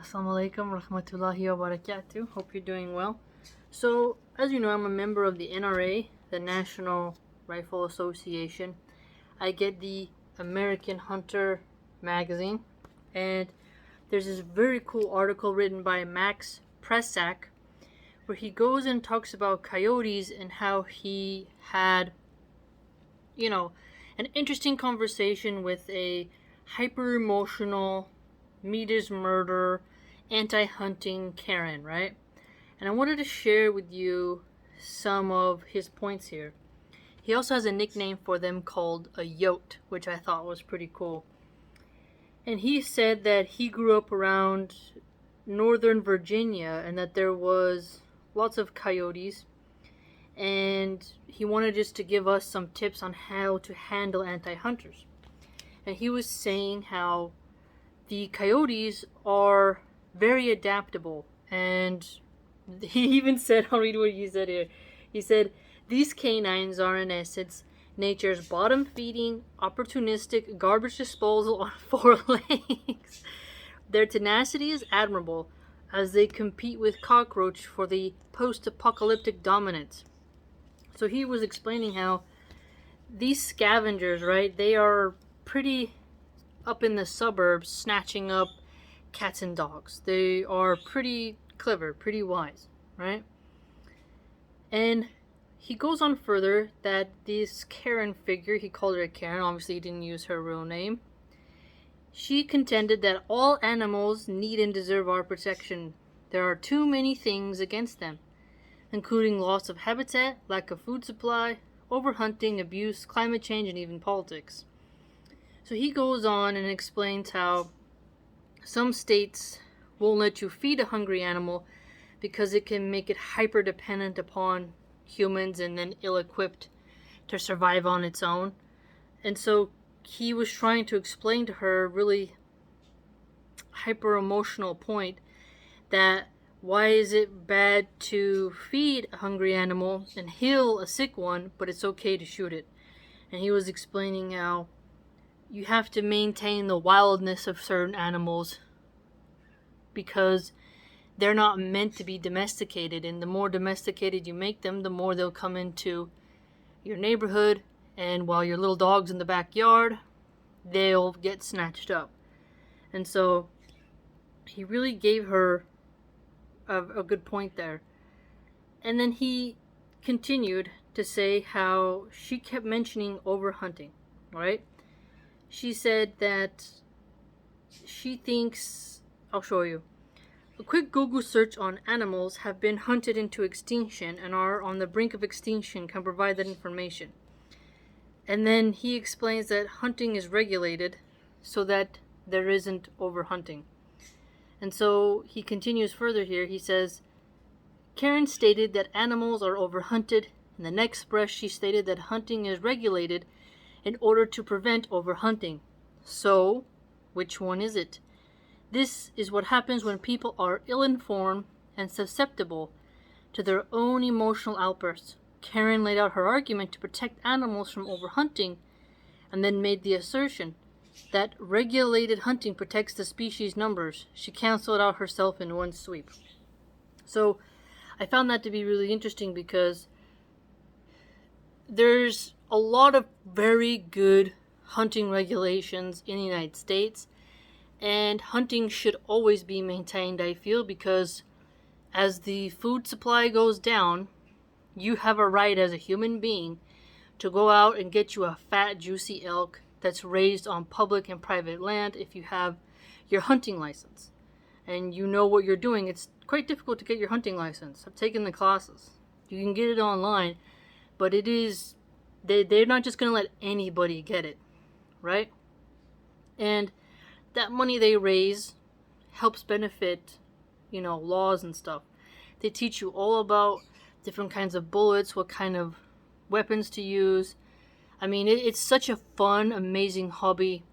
Assalamu alaikum rahmatullahi wa barakatuh. Hope you're doing well. So, as you know, I'm a member of the NRA, the National Rifle Association. I get the American Hunter magazine, and there's this very cool article written by Max Presak where he goes and talks about coyotes and how he had, an interesting conversation with a hyper emotional, meat is murder, anti-hunting Karen, right? And I wanted to share with you some of his points here. He also has a nickname for them called a yote, which I thought was pretty cool. And he said that he grew up around Northern Virginia and that there was lots of coyotes, and he wanted just to give us some tips on how to handle anti-hunters. And he was saying how the coyotes are very adaptable, and he even said, I'll read what he said here. He said, these canines are in essence nature's bottom-feeding, opportunistic garbage disposal on four legs. Their tenacity is admirable as they compete with cockroach for the post-apocalyptic dominance. So he was explaining how these scavengers, right, they are pretty up in the suburbs snatching up cats and dogs. They are pretty clever, pretty wise, right? And he goes on further that this Karen figure, he called her a Karen, obviously he didn't use her real name. She contended that all animals need and deserve our protection. There are too many things against them, including loss of habitat, lack of food supply, overhunting, abuse, climate change, and even politics. So he goes on and explains how some states won't let you feed a hungry animal because it can make it hyper dependent upon humans and then ill-equipped to survive on its own. And so he was trying to explain to her a really hyper emotional point that why is it bad to feed a hungry animal and heal a sick one, but it's okay to shoot it. And he was explaining how you have to maintain the wildness of certain animals because they're not meant to be domesticated, and the more domesticated you make them, the more they'll come into your neighborhood, and while your little dog's in the backyard, they'll get snatched up. And so he really gave her a good point there. And then he continued to say how she kept mentioning overhunting, right? She said that she thinks, I'll show you. A quick Google search on animals have been hunted into extinction and are on the brink of extinction can provide that information. And then he explains that hunting is regulated so that there isn't overhunting. And so he continues further here. He says, Karen stated that animals are overhunted. In the next breath, she stated that hunting is regulated in order to prevent overhunting. So, which one is it? This is what happens when people are ill-informed and susceptible to their own emotional outbursts. Karen laid out her argument to protect animals from overhunting and then made the assertion that regulated hunting protects the species numbers. She canceled out herself in one sweep. So I found that to be really interesting because there's a lot of very good hunting regulations in the United States, and hunting should always be maintained, I feel, because as the food supply goes down, you have a right as a human being to go out and get you a fat, juicy elk that's raised on public and private land if you have your hunting license. And you know what you're doing. It's quite difficult to get your hunting license. I've taken the classes. You can get it online, but it is, they're not just going to let anybody get it, right? And that money they raise helps benefit, laws and stuff. They teach you all about different kinds of bullets, what kind of weapons to use. I mean, it's such a fun, amazing hobby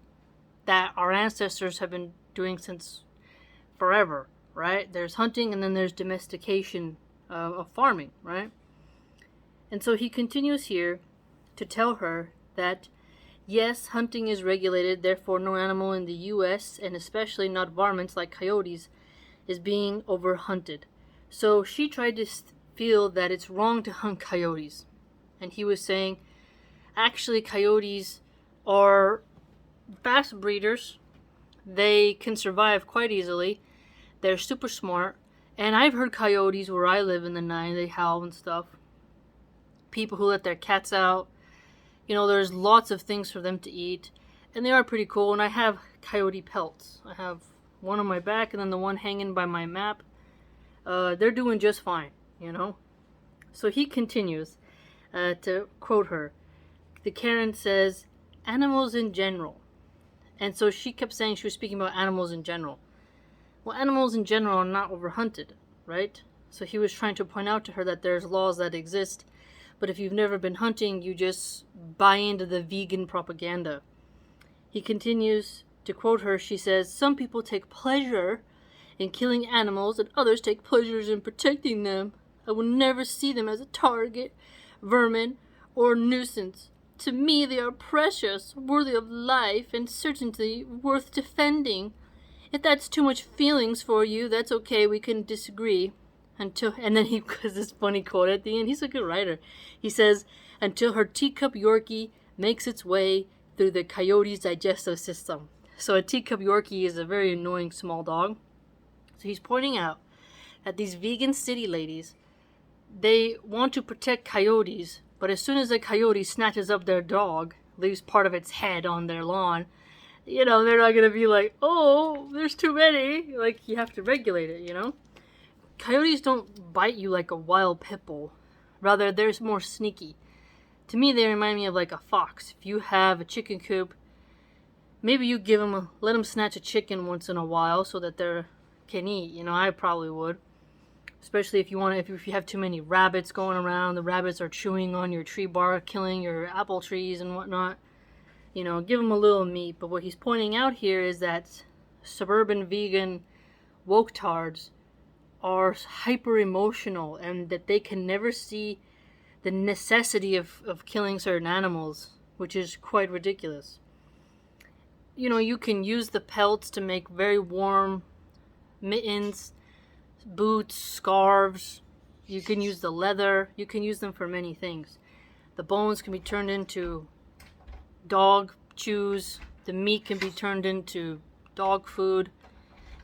that our ancestors have been doing since forever, right? There's hunting and then there's domestication of farming, right? And so he continues here to tell her that yes, hunting is regulated, therefore no animal in the US, and especially not varmints like coyotes, is being overhunted. So she tried to feel that it's wrong to hunt coyotes. And he was saying, actually, coyotes are fast breeders. They can survive quite easily. They're super smart. And I've heard coyotes where I live in the night. They howl and stuff. People who let their cats out. There's lots of things for them to eat. And they are pretty cool. And I have coyote pelts. I have one on my back and then the one hanging by my map. They're doing just fine, So he continues to quote her. The Karen says, animals in general. And so she kept saying she was speaking about animals in general. Well, animals in general are not overhunted, right? So he was trying to point out to her that there's laws that exist, but if you've never been hunting, you just buy into the vegan propaganda. He continues to quote her. She says, some people take pleasure in killing animals and others take pleasures in protecting them. I will never see them as a target, vermin, or nuisance. To me, they are precious, worthy of life, and certainly worth defending. If that's too much feelings for you, that's okay. We can disagree. And then he has this funny quote at the end. He's a good writer. He says, until her teacup Yorkie makes its way through the coyote's digestive system. So a teacup Yorkie is a very annoying small dog. So he's pointing out that these vegan city ladies, they want to protect coyotes, but as soon as a coyote snatches up their dog, leaves part of its head on their lawn, they're not going to be like, oh, there's too many. Like, you have to regulate it, Coyotes don't bite you like a wild pit bull. Rather, they're more sneaky. To me, they remind me of like a fox. If you have a chicken coop, maybe you let them snatch a chicken once in a while so that they can eat. I probably would. Especially if you have too many rabbits going around, the rabbits are chewing on your tree bark, killing your apple trees and whatnot. Give them a little meat. But what he's pointing out here is that suburban vegan woke-tards are hyper emotional and that they can never see the necessity of killing certain animals, which is quite ridiculous. You can use the pelts to make very warm mittens, boots, scarves. You can use the leather. You can use them for many things. The bones can be turned into dog chews. The meat can be turned into dog food.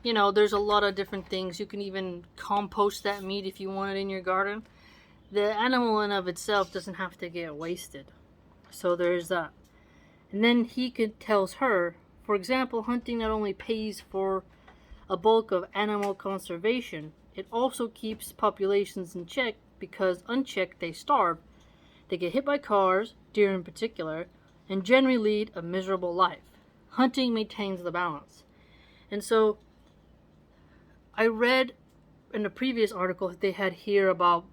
There's a lot of different things. You can even compost that meat if you want it in your garden. The animal in of itself doesn't have to get wasted. So there's that. And then he tells her, for example, hunting not only pays for a bulk of animal conservation, it also keeps populations in check because unchecked they starve. They get hit by cars, deer in particular, and generally lead a miserable life. Hunting maintains the balance. And so I read in a previous article that they had here about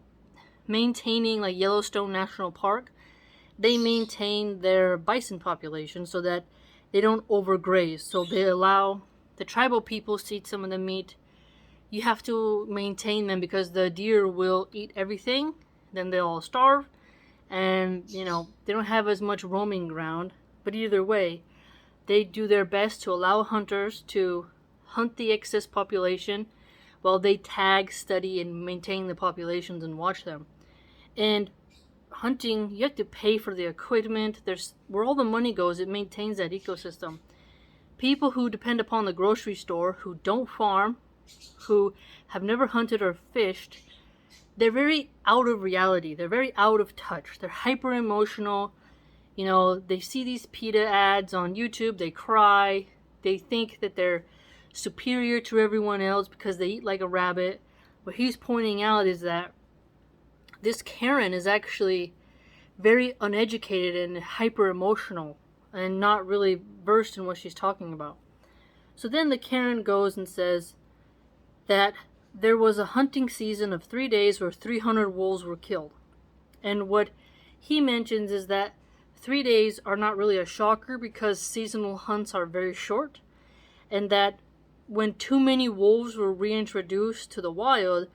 maintaining like Yellowstone National Park. They maintain their bison population so that they don't overgraze. So they allow the tribal peoples to eat some of the meat. You have to maintain them because the deer will eat everything. Then they'll all starve. And, they don't have as much roaming ground. But either way, they do their best to allow hunters to hunt the excess population while they tag, study, and maintain the populations and watch them. And hunting, you have to pay for the equipment. There's where all the money goes, it maintains that ecosystem. People who depend upon the grocery store, who don't farm, who have never hunted or fished, they're very out of reality. They're very out of touch. They're hyper emotional. They see these PETA ads on YouTube, they cry. They think that they're superior to everyone else because they eat like a rabbit. What he's pointing out is that this Karen is actually very uneducated and hyper emotional and not really versed in what she's talking about. So then the Karen goes and says that there was a hunting season of 3 days where 300 wolves were killed. And what he mentions is that 3 days are not really a shocker because seasonal hunts are very short, and that when too many wolves were reintroduced to the wild,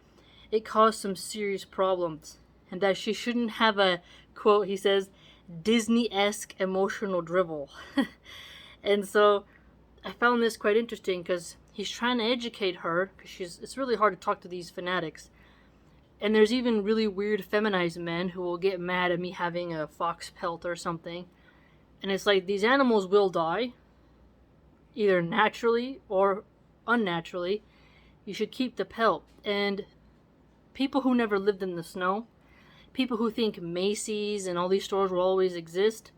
it caused some serious problems, and that she shouldn't have a, quote, he says, Disney-esque emotional drivel. And so I found this quite interesting because he's trying to educate her because it's really hard to talk to these fanatics. And there's even really weird feminized men who will get mad at me having a fox pelt or something. And it's like, these animals will die, either naturally or unnaturally. You should keep the pelt. And people who never lived in the snow, people who think Macy's and all these stores will always exist,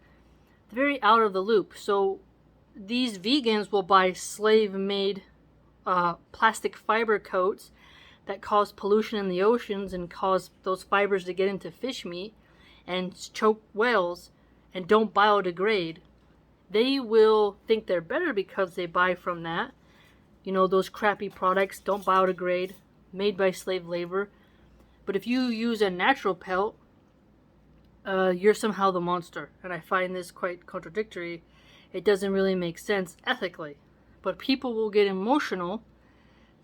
they're very out of the loop. So these vegans will buy slave-made plastic fiber coats that cause pollution in the oceans and cause those fibers to get into fish meat and choke whales and don't biodegrade. They will think they're better because they buy from that. You know, those crappy products don't biodegrade, made by slave labor. But if you use a natural pelt, you're somehow the monster. And I find this quite contradictory. It doesn't really make sense ethically. But people will get emotional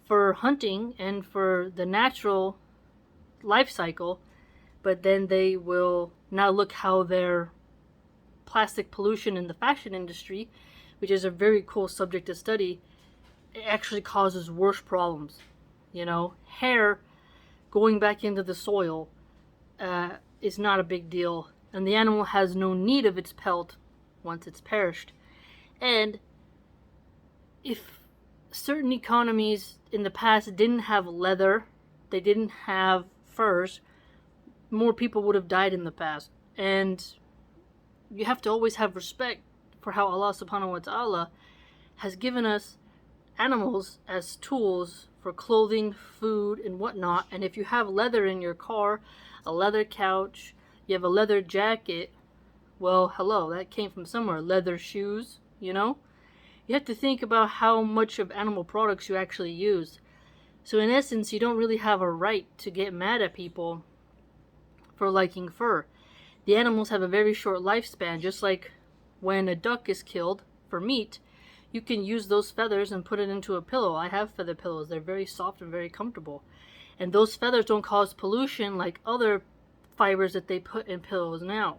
for hunting and for the natural life cycle, but then they will now look how their plastic pollution in the fashion industry, which is a very cool subject to study, it actually causes worse problems. You know, hair going back into the soil is not a big deal, and the animal has no need of its pelt once it's perished. And if certain economies in the past didn't have leather, they didn't have furs, more people would have died in the past. And you have to always have respect for how Allah subhanahu wa ta'ala has given us animals as tools for clothing, food, and whatnot. And if you have leather in your car, a leather couch, you have a leather jacket, well, hello, that came from somewhere. Leather shoes, you know? You have to think about how much of animal products you actually use. So in essence, you don't really have a right to get mad at people for liking fur. The animals have a very short lifespan, just like when a duck is killed for meat, you can use those feathers and put it into a pillow. I have feather pillows. They're very soft and very comfortable. And those feathers don't cause pollution like other fibers that they put in pillows now.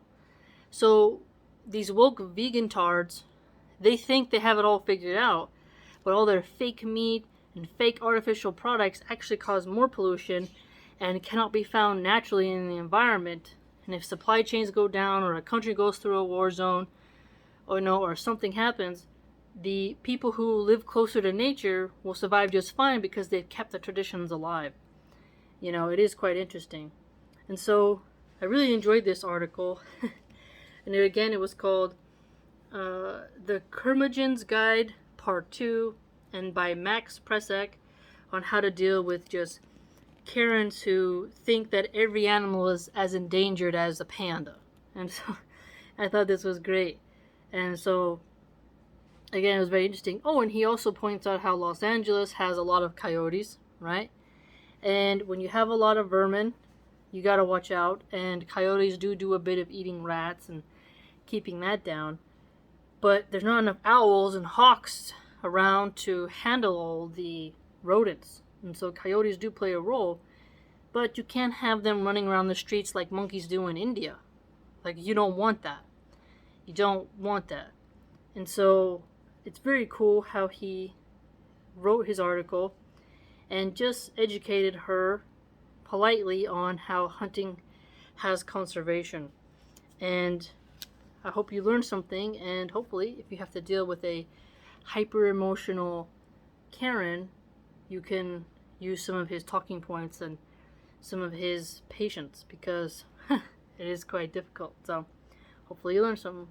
So these woke vegan tards, they think they have it all figured out, but all their fake meat and fake artificial products actually cause more pollution and cannot be found naturally in the environment. And if supply chains go down, or a country goes through a war zone, or something happens, the people who live closer to nature will survive just fine because they've kept the traditions alive. You know, it is quite interesting. And so I really enjoyed this article. And it was called The Curmudgeon's Guide Part 2, and by Max Pressek, on how to deal with just Karens who think that every animal is as endangered as a panda. And so I thought this was great. And so, again, it was very interesting. Oh, and he also points out how Los Angeles has a lot of coyotes, right? And when you have a lot of vermin, you gotta watch out. And coyotes do a bit of eating rats and keeping that down. But there's not enough owls and hawks around to handle all the rodents. And so coyotes do play a role, but you can't have them running around the streets like monkeys do in India. Like, you don't want that. You don't want that. And so it's very cool how he wrote his article and just educated her politely on how hunting has conservation. And I hope you learned something, and hopefully if you have to deal with a hyper-emotional Karen, you can use some of his talking points and some of his patience, because it is quite difficult. So hopefully you learned something.